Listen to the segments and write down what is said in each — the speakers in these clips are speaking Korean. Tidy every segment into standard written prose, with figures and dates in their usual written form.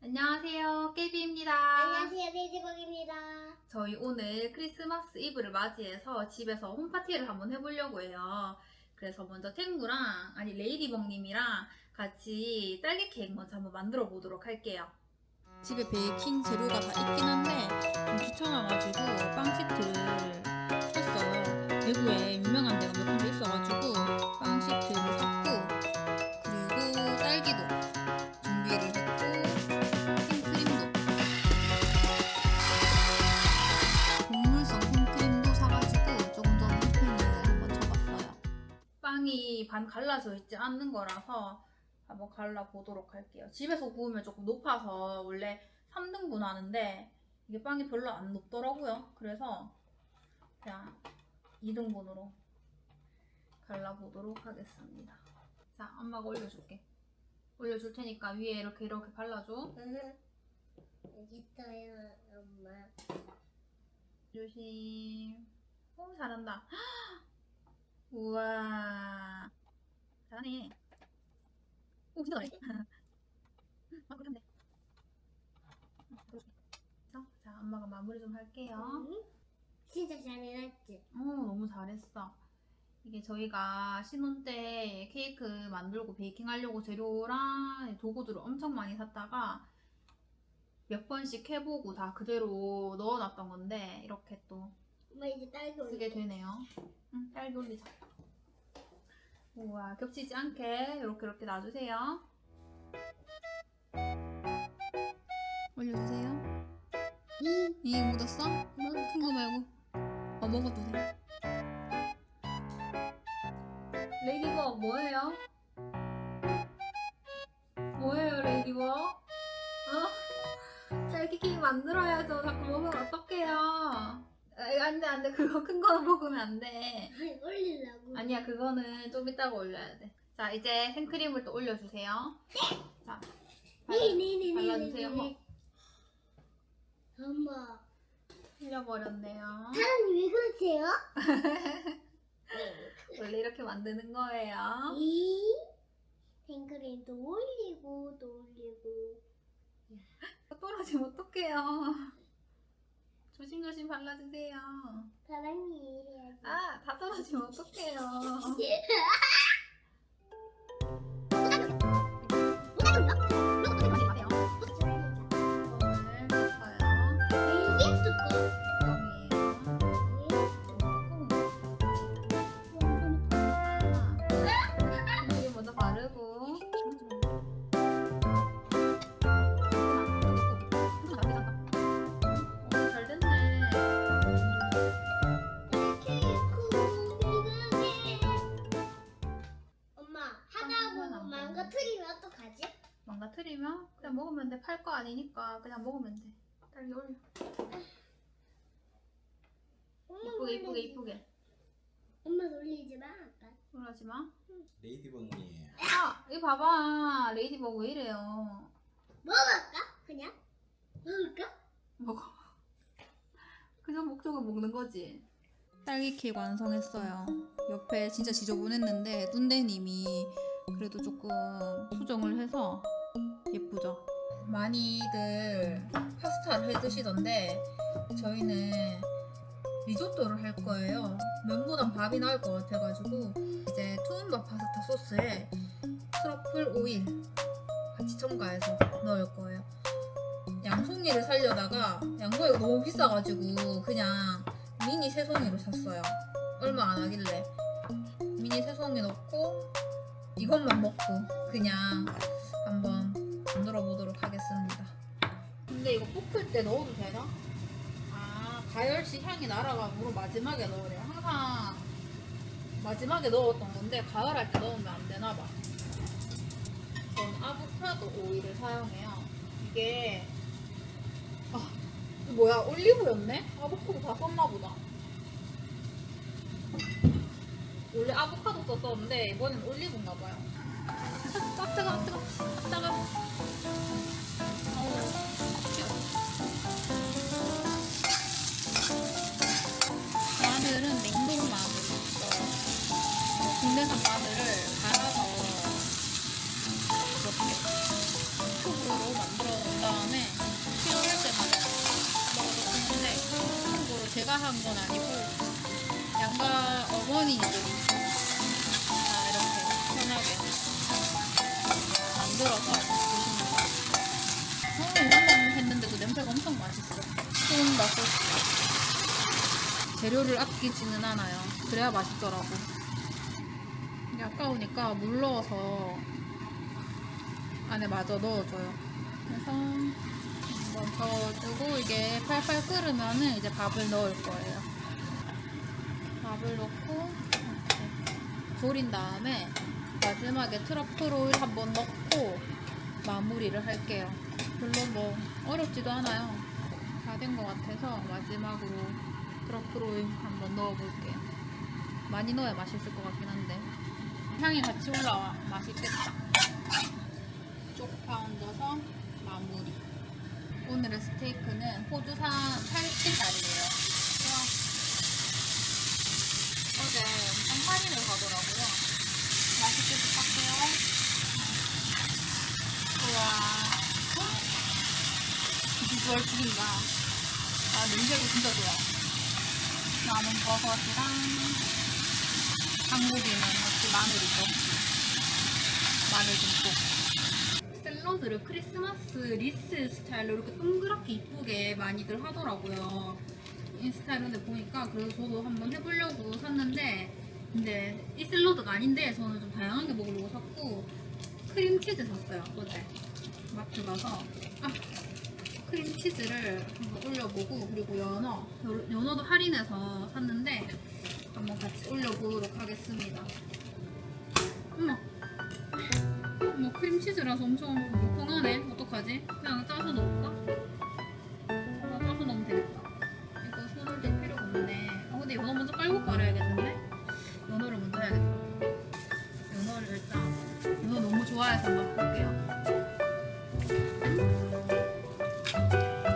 안녕하세요, 깨비입니다. 안녕하세요, 돼지고기입니다. 저희 오늘 크리스마스 이브를 맞이해서 집에서 홈파티를 한번 해보려고 해요. 그래서 먼저 탱구랑, 레이디버님이랑 같이 딸기 케이크 먼저 한번 만들어 보도록 할게요. 집에 베이킹 재료가 다 있긴 한데 좀 귀찮아가지고 빵 시트를 샀어요. 대구에 유명한 데가 몇 군데 있어가지고 빵 시트를 샀고, 그리고 딸기도 준비를 했고, 생크림도, 곡물성 생크림도 사가지고 조금 전에 휘핑을 한번 쳐봤어요. 빵이 반 갈라져 있지 않는 거라서 한번 갈라보도록 할게요. 집에서 구우면 조금 높아서 원래 3등분 하는데 이게 빵이 별로 안 높더라고요. 그래서 그냥 2등분으로 갈라보도록 하겠습니다. 자, 엄마가 올려줄게. 올려줄 테니까 위에 이렇게 발라줘. 알겠어요, 엄마. 조심. 오, 잘한다. 우와, 잘하네. 오, 진짜 잘해. 그러면 돼. 자, 엄마가 마무리 좀 할게요. 진짜 잘해놨지? 너무 잘했어. 이게 저희가 신혼 때 케이크 만들고 베이킹 하려고 재료랑 도구들을 엄청 많이 샀다가 몇 번씩 해보고 다 그대로 넣어놨던 건데 이렇게 또 엄마 이제 딸기 쓰게 되네요. 응, 딸기 올리자. 우와, 겹치지 않게 이렇게 놔주세요. 올려주세요. 이 묻었어? 큰 거 말고. 먹어도 돼. 레이디버그 뭐예요? 뭐예요, 레이디버그? 딸기 케이크 만들어야죠. 자꾸 먹으면 어떡해요? 안 돼. 그거 큰 거는 먹으면 안 돼. 아니, 올리려고. 아니야, 그거는 좀 이따가 올려야 돼. 자, 이제 생크림을 또 올려주세요. 자, 발라주세요. 엄마. 흘려버렸네요. 사람이 왜 그러세요? 원래 이렇게 만드는 거예요. 이 생크림도 올리고 또 올리고. 떨어지면 어떡해요. 조심조심 발라주세요. 사람이 해야지. 다 떨어지면 어떡해요. 이게 두꺼워. 여기 먼저 바르고. 잘 됐네. 엄마 하다 보고 망가뜨리면 어떡하지? 망가뜨리면 그냥 먹으면 돼. 팔 거 아니니까 그냥 먹으면 돼. 딸기 올려. 이쁘게. 엄마 놀리지 마. 아까. 그러지 마. 레이디버님. 이거 봐봐. 레이디버그 왜 이래요? 먹을까? 그냥? 먹을까? 먹어. 그냥 목적은 먹는 거지. 딸기 케이크 완성했어요. 옆에 진짜 지저분했는데 뚠대님이 그래도 조금 수정을 해서 예쁘죠? 많이들 파스타를 해 드시던데 저희는 리조또를 할 거예요. 면보단 밥이 나을 것 같아가지고 이제 투움바 파스타 소스에 트러플 오일 같이 첨가해서 넣을 거예요. 양송이를 살려다가 양송이가 너무 비싸가지고 그냥 미니 새송이로 샀어요. 얼마 안 하길래 미니 새송이 넣고 이것만 먹고 그냥 한번 만들어 보도록 하겠습니다. 근데 이거 볶을 때 넣어도 되나? 가열시 향이 날아가므로 마지막에 넣으래요. 항상 마지막에 넣었던 건데 가열할 때 넣으면 안 되나 봐. 전 아보카도 오일을 사용해요. 이게 뭐야, 올리브였네? 아보카도 다 썼나 보다. 원래 아보카도 썼었는데 이번엔 올리브인가 봐요. 뜨거워. 마늘은 냉동 마늘이 있어요. 국내산 마늘을 갈아서 이렇게 큐브로 만들어 놓은 다음에 양가한 건 아니고 양가 어머니들이 다 이렇게 편하게 만들어서 드십니다. 이것만 했는데 그 냄새가 엄청 맛있어. 소운다 소스. 재료를 아끼지는 않아요. 그래야 맛있더라고. 이게 아까우니까 물 넣어서 안에 마저 넣어줘요. 그래서 한번 저어주고 이게 팔팔 끓으면은 이제 밥을 넣을 거예요. 밥을 넣고 이렇게 졸인 다음에 마지막에 트러플 오일 한번 넣고 마무리를 할게요. 별로 뭐 어렵지도 않아요. 다 된 것 같아서 마지막으로 트러플 오일 한번 넣어볼게요. 많이 넣어야 맛있을 것 같긴 한데 향이 같이 올라와 맛있겠다. 쪽파 얹어서 마무리. 오늘의 스테이크는 호주산 살치살이에요. 어제 엄청 할인을 가더라고요. 맛있게 부탁해요. 우와. 비주얼 죽인다. 아, 냄새가 진짜 좋아. 남은 버섯이랑 한국인은 역시 마늘이죠. 마늘 듬뿍. 샐러드를 크리스마스 리스 스타일로 이렇게 동그랗게 이쁘게 많이들 하더라고요. 인스타그램에 보니까 그래서 저도 한번 해보려고 샀는데 근데 이 샐러드가 아닌데 저는 좀 다양하게 먹으려고 샀고 크림치즈 샀어요. 어제 마트 가서 크림치즈를 한번 올려보고 그리고 연어도 할인해서 샀는데 한번 같이 올려보도록 하겠습니다. 어머 크림치즈라서 엄청 무궁하네. 어떡하지? 그냥 짜서 넣을까? 짜서 넣으면 되겠다. 이거 손을 댈 필요가 없네. 근데 연어 먼저 깔고 깔아야겠는데? 연어를 먼저 해야겠다. 연어를 일단 연어 너무 좋아해서 한번 볼게요.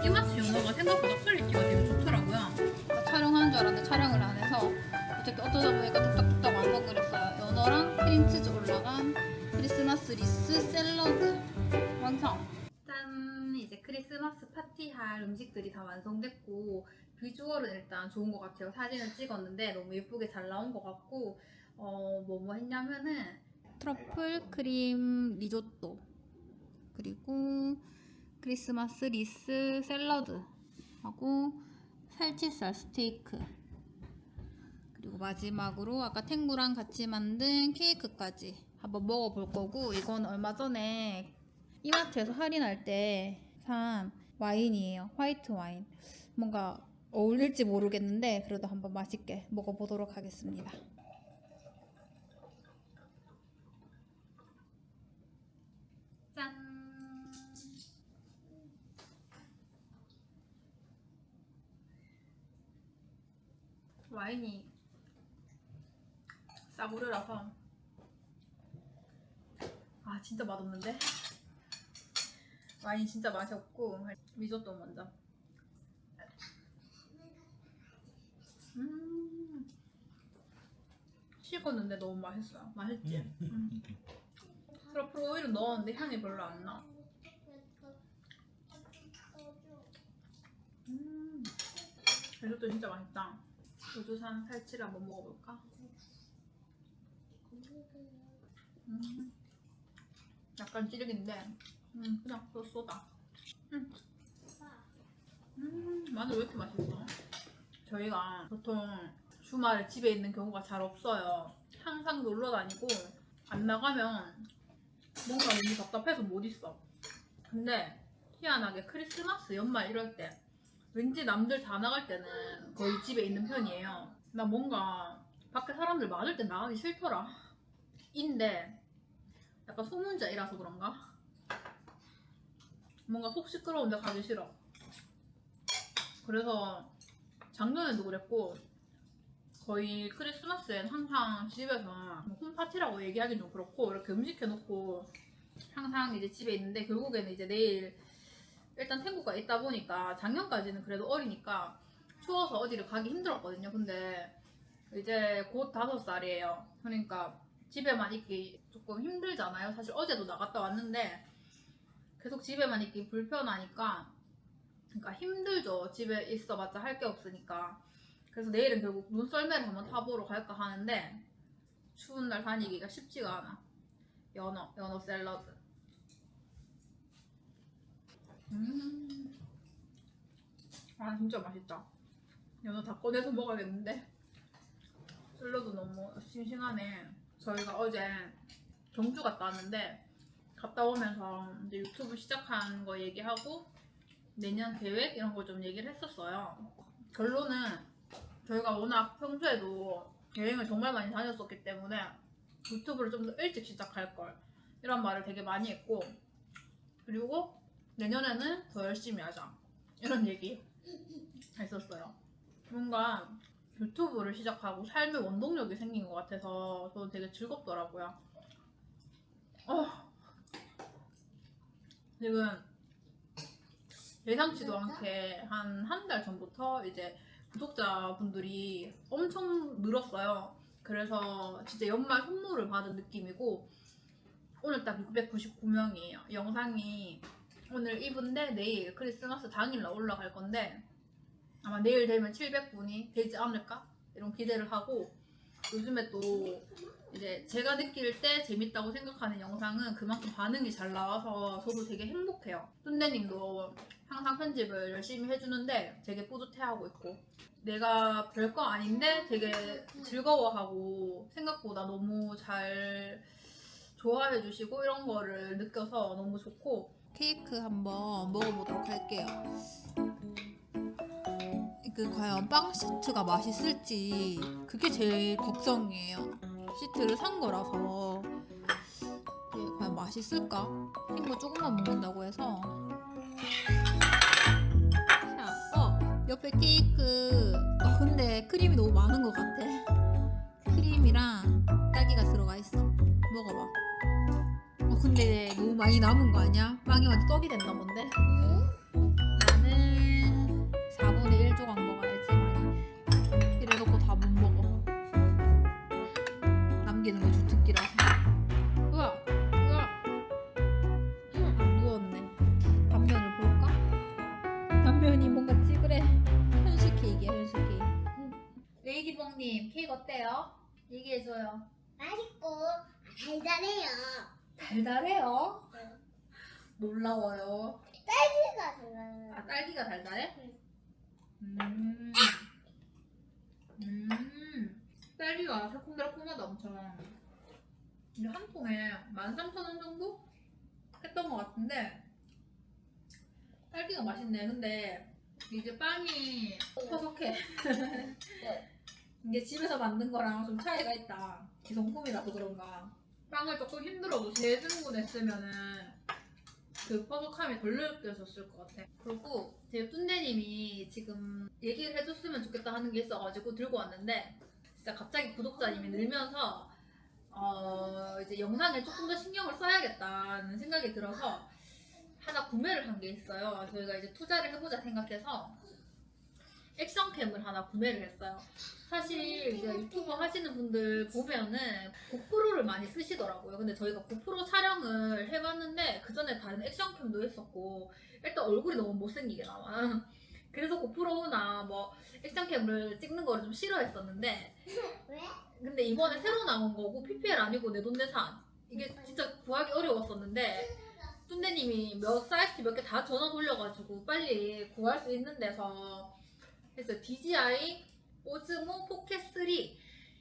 이 맛이 연어가 생각보다 퀄리티가 되게 좋더라고요. 촬영하는 줄 알았는데 촬영을 안 해서 어떻게 어쩌다 보니까 뚝딱뚝딱 완성 그랬어요. 연어랑 크림치즈 올라간 크리스마스 리스 샐러드 완성! 짠! 이제 크리스마스 파티할 음식들이 다 완성됐고 비주얼은 일단 좋은 것 같아요. 사진을 찍었는데 너무 예쁘게 잘 나온 것 같고 뭐 했냐면은 트러플 크림 리조또 그리고 크리스마스 리스 샐러드 하고 살치살 스테이크 그리고 마지막으로 아까 탱구랑 같이 만든 케이크까지 한번 먹어볼 거고 이건 얼마 전에 이마트에서 할인할 때 산 와인이에요. 화이트 와인. 뭔가 어울릴지 모르겠는데 그래도 한번 맛있게 먹어보도록 하겠습니다. 짠! 와인이 싸구려라서 진짜 맛없는데? 와인이 진짜 맛이 없고 리조또 먼저 식었는데 너무 맛있어요. 맛있지? 트러플 오일을 넣었는데 향이 별로 안 나. 리조또 진짜 맛있다. 호주산 살치를 한번 먹어볼까? 약간 찌르긴데 그냥 쏘다. 마늘 왜 이렇게 맛있어? 저희가 보통 주말에 집에 있는 경우가 잘 없어요. 항상 놀러 다니고 안 나가면 뭔가 너무 답답해서 못 있어. 근데 희한하게 크리스마스 연말 이럴 때 왠지 남들 다 나갈 때는 거의 집에 있는 편이에요. 나 뭔가 밖에 사람들 많을 때 나가기 싫더라. 인데 약간 소문자이라서 그런가? 뭔가 속 시끄러운 데 가기 싫어. 그래서 작년에도 그랬고 거의 크리스마스엔 항상 집에서 홈파티라고 얘기하기 좀 그렇고 이렇게 음식 해놓고 항상 이제 집에 있는데 결국에는 이제 내일 일단 태국가 있다 보니까 작년까지는 그래도 어리니까 추워서 어디를 가기 힘들었거든요. 근데 이제 곧 5살이에요. 그러니까 집에만 있기 조금 힘들잖아요. 사실 어제도 나갔다 왔는데 계속 집에만 있기 불편하니까 그러니까 힘들죠. 집에 있어봤자 할 게 없으니까. 그래서 내일은 결국 눈썰매를 한번 타보러 갈까 하는데 추운 날 다니기가 쉽지가 않아. 연어 샐러드. 아 진짜 맛있다. 연어 다 꺼내서 먹어야겠는데. 샐러드 너무 싱싱하네. 저희가 어제 경주 갔다 왔는데 갔다 오면서 이제 유튜브 시작한 거 얘기하고 내년 계획 이런 거 좀 얘기를 했었어요. 결론은 저희가 워낙 평소에도 여행을 정말 많이 다녔었기 때문에 유튜브를 좀 더 일찍 시작할 걸 이런 말을 되게 많이 했고, 그리고 내년에는 더 열심히 하자 이런 얘기 했었어요. 뭔가 유튜브를 시작하고 삶의 원동력이 생긴 것 같아서 저도 되게 즐겁더라고요. 지금 예상치도 않게 한 달 전부터 이제 구독자분들이 엄청 늘었어요. 그래서 진짜 연말 선물을 받은 느낌이고, 오늘 딱 699명이에요. 영상이 오늘 이브인데 내일 크리스마스 당일날 올라갈 건데 아마 내일 되면 700분이 되지 않을까? 이런 기대를 하고, 요즘에 또 이제 제가 느낄 때 재밌다고 생각하는 영상은 그만큼 반응이 잘 나와서 저도 되게 행복해요. 뚠대님도 항상 편집을 열심히 해주는데 되게 뿌듯해하고 있고, 내가 별거 아닌데 되게 즐거워하고 생각보다 너무 잘 좋아해 주시고 이런 거를 느껴서 너무 좋고, 케이크 한번 먹어보도록 할게요. 그 과연 빵 시트가 맛있을지 그게 제일 걱정이에요. 시트를 산 거라서 이게 과연 맛있을까? 흰 거 조금만 먹는다고 해서. 자, 옆에 케이크. 근데 크림이 너무 많은 것 같아. 크림이랑 딸기가 들어가 있어. 먹어봐. 근데 너무 많이 남은 거 아니야? 빵이 완전 떡이 됐나 본데? 나는 4분의 1 조각 먹어야지. 많이 이래놓고 다 못 먹어. 남기는 거 주특기라서. 우와 안 구웠네. 단면을 볼까? 단면이 뭔가 찌그래. 현실 케이크야, 현실 케이크. 레이디봉님 케이크 어때요? 얘기해줘요. 맛있고 달달해요. 달달해요? 놀라워요. 딸기가 달달해요. 아, 딸기가 달달해? 딸기가 새콤달콤하다 엄청. 근데 한 통에 13,000원 정도? 했던 것 같은데 딸기가 맛있네. 근데 이게 빵이 퍼석해. 이게 집에서 만든 거랑 좀 차이가 있다. 기성품이라서 그런가. 빵을 조금 힘들어도 재등분했으면은 그 퍼석함이 덜 느껴졌을 것 같아. 그리고 제 뚠대님이 지금 얘기를 해줬으면 좋겠다 하는 게 있어가지고 들고 왔는데, 진짜 갑자기 구독자님이 늘면서 이제 영상에 조금 더 신경을 써야겠다는 생각이 들어서 하나 구매를 한 게 있어요. 저희가 이제 투자를 해보자 생각해서 액션캠을 하나 구매를 했어요. 사실 이제 유튜버 하시는 분들 보면은 고프로를 많이 쓰시더라고요. 근데 저희가 고프로 촬영을 해봤는데 그 전에 다른 액션캠도 했었고, 일단 얼굴이 너무 못생기게 나와. 그래서 고프로나 뭐 액션캠을 찍는 거를 좀 싫어했었는데, 왜? 근데 이번에 새로 나온 거고 PPL 아니고 내돈내산, 이게 진짜 구하기 어려웠었는데 뚠대님이 몇 사이트 몇 개 다 전화 돌려가지고 빨리 구할 수 있는 데서 했어요. DJI 오즈모 포켓 3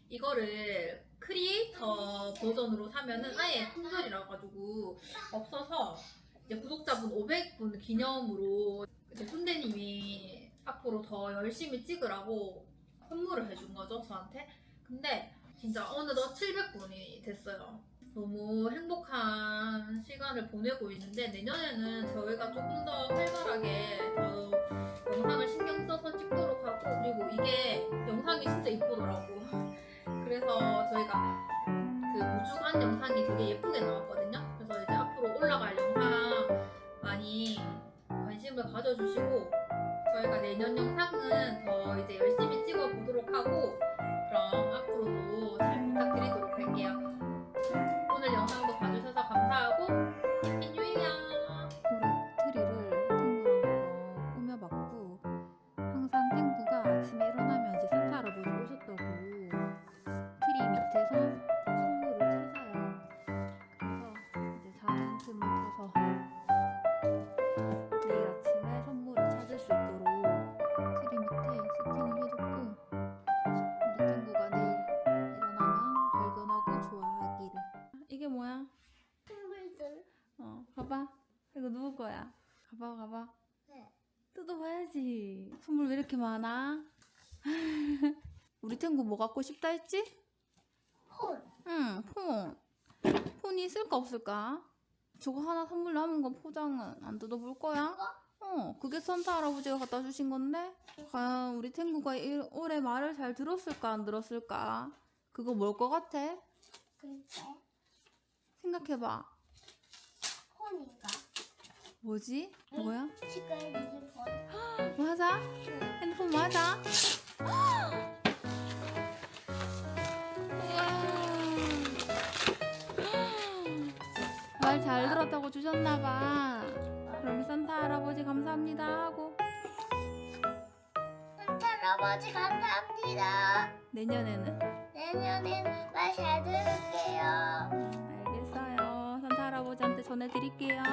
이거를 크리에이터 버전으로 사면은 아예 품절이라 가지고 없어서 이제 구독자분 500분 기념으로 이제 뚠대님이 앞으로 더 열심히 찍으라고 선물을 해준 거죠, 저한테. 근데 진짜 어느덧 700분이 됐어요. 너무 행복한 시간을 보내고 있는데 내년에는 저희가 조금 더 활발하게 더 영상을 신경 써서 찍도록 하고, 그리고 이게 영상이 진짜 이쁘더라고. 그래서 저희가 그 우주관 영상이 되게 예쁘게 나왔거든요. 그래서 이제 앞으로 올라갈 영상 많이 관심을 가져주시고, 저희가 내년 영상은 더 이제 열심히 찍어 보도록 하고, 그럼 앞으로도 잘 부탁드리도록 할게요. 오늘 영상도 봐주셔서 감사하고 해피 뉴 이어! 올해 트리를 탱구랑 한번 꾸며봤고, 항상 탱구가 아침에 일어나면 이제 세탁 가봐. 네. 뜯어봐야지. 선물 왜 이렇게 많아? 우리 탱구 뭐 갖고 싶다 했지? 폰. 응, 폰. 폰이 있을까 없을까? 저거 하나 선물 남은 건 포장은 안 뜯어볼 거야? 그게 산타 할아버지가 갖다 주신 건데? 과연 우리 탱구가 올해 말을 잘 들었을까 안 들었을까? 그거 뭘 것 같아? 글쎄. 생각해봐. 폰인가? 뭐지? 뭐야? 치과에 무슨 폰? 맞아? 응. 핸드폰 맞아? 말 잘 들었다고 주셨나봐. 그럼 산타 할아버지 감사합니다 하고 산타 할아버지 감사합니다. 내년에는 내년엔 말 잘 들을게요. 알겠어요. 산타 할아버지한테 전해드릴게요.